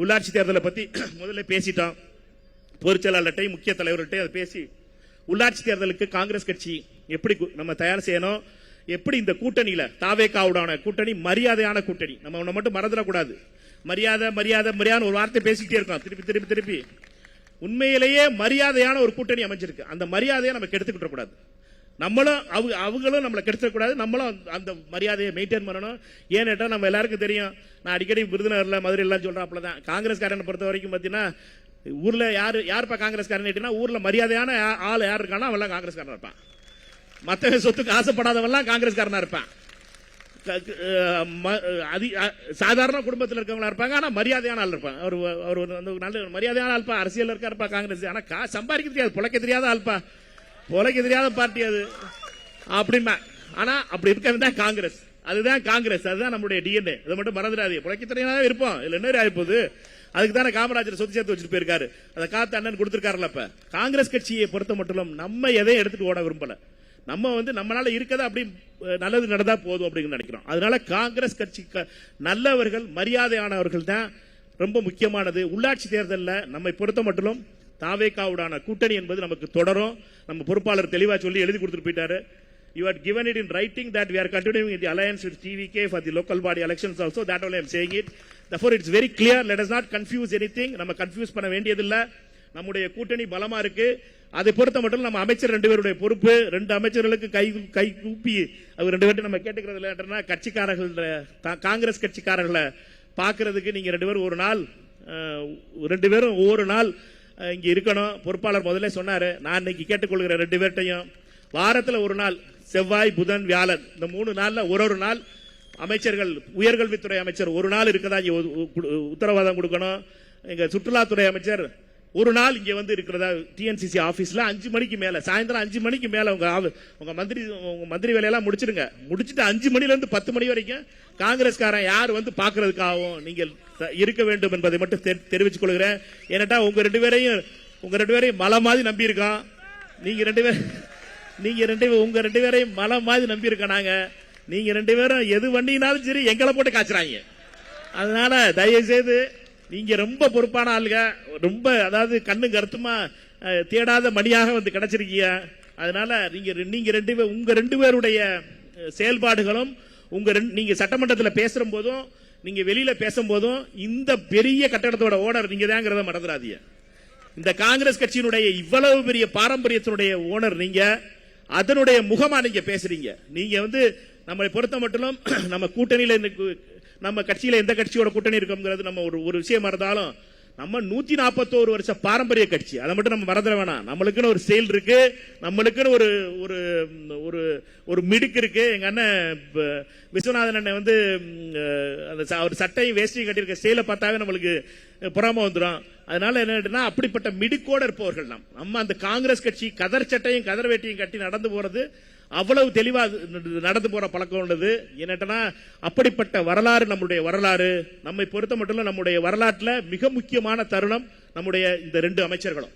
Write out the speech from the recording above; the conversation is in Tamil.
உள்ளாட்சி தேர்தலை பத்தி முதல்ல பேசிட்டோம். பொதுச்செயலாளர்கிட்டையும் முக்கிய தலைவர்கிட்டையும் அதை பேசி உள்ளாட்சி தேர்தலுக்கு காங்கிரஸ் கட்சி எப்படி நம்ம தயார் செய்யணும், எப்படி இந்த கூட்டணியில தாவேகாவுடான கூட்டணி மரியாதையான கூட்டணி, நம்ம மட்டும் மறந்துடக்கூடாது. மரியாதை மரியாதை மரியாதை ஒரு வார்த்தை பேசிக்கிட்டே இருக்கோம் திருப்பி திருப்பி திருப்பி. உண்மையிலேயே மரியாதையான ஒரு கூட்டணி அமைஞ்சிருக்கு. அந்த மரியாதையை நம்ம கெடுத்துக்கிட்ட கூடாது. நம்மளும் அவங்களும் நம்மளை கெடுத்துக்கூடாது. நம்மளும் அந்த மரியாதையை மெயின்டைன் பண்ணணும். ஏன்னுட்டா நம்ம எல்லாருக்கும் தெரியும், நான் அடிக்கடி விருதுநகர்ல மதுரையெல்லாம் சொல்றாப்புல தான் காங்கிரஸ்காரனை பொறுத்த வரைக்கும் பார்த்தீங்கன்னா ஊர்ல யாருப்பா காங்கிரஸ்காரன் ஊர்ல மரியாதையான ஆள் யார் இருக்கானோ அவெல்லாம் காங்கிரஸ்காரனா இருப்பான். மற்ற சொத்துக்கு ஆசைப்படாதவெல்லாம் காங்கிரஸ்காரனா இருப்பான். சாதாரண குடும்பத்தில் இருக்கவங்களா இருப்பாங்க, ஆனா மரியாதையான ஆள் இருப்பான். அவர் நல்ல மரியாதையான ஆள்பா, அரசியல் இருக்காருப்பா காங்கிரஸ், ஆனா சம்பாதிக்க தெரியாது, பொழைக்க தெரியாத ஆள்பா, பொழைக்க தெரியாத பார்ட்டி அது அப்படிமா. ஆனா அப்படி இருக்கிறது காங்கிரஸ், அதுதான் காங்கிரஸ், அதுதான் நம்மளுடைய டிஎன்ஏ. இதை மட்டும் மறந்துடாதீங்க. பொழைக்க தெரியாத இருப்போம், இல்ல என்ன ஆயிப்போகுது. அதுக்கு தானே காமராஜர் சொத்து சேர்த்து வச்சுட்டு போயிருக்காரு, அதை காத்து அண்ணன் கொடுத்திருக்காருல்ல. இப்ப காங்கிரஸ் கட்சியை பொறுத்த மட்டும் நம்ம எதையும் எடுத்துட்டு ஓட விரும்பல. நம்ம நம்மளால இருக்கதா அப்படி நல்லது நடந்தா போதும் அப்படின்னு நினைக்கிறோம். அதனால காங்கிரஸ் கட்சி நல்லவர்கள் மரியாதையானவர்கள் தான் ரொம்ப முக்கியமானது. உள்ளாட்சி தேர்தலில் நம்மை பொறுத்த மட்டும் தாவேகாவுடான கூட்டணி என்பது நமக்கு தொடரும். நம்ம பொறுப்பாளர் தெளிவா சொல்லி எழுதி கொடுத்துட்டு போயிட்டாரு. You had given it in writing that we are continuing in the alliance with TVK for the local body elections also. That only I am saying it. Therefore, it's very clear. Let us not confuse anything. நம்ம கன்ஃபியூஸ் பண்ண வேண்டியதில்லை. நம்முடைய கூட்டணி பலமா இருக்கு. அதை பொறுத்த மட்டும் நம்ம அமைச்சர் 2 பேருடைய பொறுப்பு. 2 அமைச்சர்களுக்கு கை கூப்பி அவர் 2 பேரும் நம்ம கேட்டுக்கிறது இல்லைன்னா கட்சிக்காரர்கள் காங்கிரஸ் கட்சிக்காரர்களை பார்க்கறதுக்கு நீங்க 2 பேரும் ஒரு நாள் 2 பேரும் ஒவ்வொரு நாள் இங்க இருக்கணும். பொறுப்பாளர் முதல்ல சொன்னாரு, நான் இன்னைக்கு கேட்டுக்கொள்கிற 2 பேர்ட்டையும் வாரத்தில் ஒரு நாள் செவ்வாய் புதன் வியாழன் இந்த 3 நாள்ல ஒரு நாள் அமைச்சர்கள் உயர்கல்வித்துறை அமைச்சர் ஒரு நாள் இருக்கதா உத்தரவாதம் கொடுக்கணும். எங்க சுற்றுலாத்துறை அமைச்சர் ஒரு நாள் இங்க வந்து இருக்கிறதா டிஎன்சிசி ஆபீஸ்ல 5 மணிக்கு மேல சாயந்தரம் 5 மணிக்கு மேல உங்க மந்திரி வேலையெல்லாம் முடிச்சிருங்க. முடிச்சுட்டு 5 மணில இருந்து 10 மணி வரைக்கும் காங்கிரஸ்காரன் யார் வந்து பாக்குறதுக்காகவும் நீங்கள் இருக்க வேண்டும் என்பதை மட்டும் தெரிவித்துக் கொள்கிறேன். ஏன்னா உங்க 2 பேரையும் மலை மாதிரி நம்பி இருக்கோம். உங்க 2 பேரையும் மலை மாதிரி நம்பி இருக்க நாங்க. நீங்க 2 பேரும் எது வண்டினாலும் சரி எங்களை போட்டு காய்ச்சறாங்க. அதனால தயவு செய்து நீங்க ரொம்ப பொறுப்பான ஆளுங்க, ரொம்ப அதாவது கண்ணு கருத்துமா தேடாத மணியாக வந்து கிடைச்சிருக்கீங்க. அதனால உங்க 2 பேருடைய செயல்பாடுகளும் நீங்க சட்டமன்றத்தில் பேசுற போதும் நீங்க வெளியில பேசும் போதும் இந்த பெரிய கட்டடத்தோட ஓனர் நீங்க தாங்கிறத மறந்துடாதீங்க. இந்த காங்கிரஸ் கட்சியினுடைய இவ்வளவு பெரிய பாரம்பரியத்தினுடைய ஓனர் நீங்க, அதனுடைய முகமா நீங்க பேசுறீங்க. நீங்க வந்து நம்மளை பொறுத்த மட்டும் நம்ம கூட்டணியில நம்ம கட்சியில எந்த கட்சியோட கூட்டணி இருக்குங்கிறது நம்ம ஒரு விஷயமா இருந்தாலும் நம்ம 141 வருஷ பாரம்பரிய கட்சி, அதை மட்டும் நம்ம மறந்துட வேணாம். நம்மளுக்குன்னு ஒரு செயல் இருக்கு, நம்மளுக்குன்னு ஒரு மிடுக்கு இருக்கு. எங்க அண்ணன் விஸ்வநாதன் அண்ணன் வந்து அவர் சட்டையும் வேஷ்டியும் கட்டியிருக்க செயலை பார்த்தாவே நம்மளுக்கு புறாம வந்துடும். அதனால என்ன அப்படிப்பட்ட மிடுக்கோட இருப்பவர்கள் நம்ம அந்த காங்கிரஸ் கட்சி கதர் சட்டையும் கதர் வேட்டியும் கட்டி நடந்து போறது அவ்வளவு தெளிவா நடந்து போற பழக்கம் உள்ளது. என்னட்டா அப்படிப்பட்ட வரலாறு நம்முடைய வரலாறு. நம்மை பொறுத்த மட்டும் நம்முடைய வரலாற்றுல மிக முக்கியமான தருணம் நம்முடைய இந்த 2 அமைச்சர்களும்.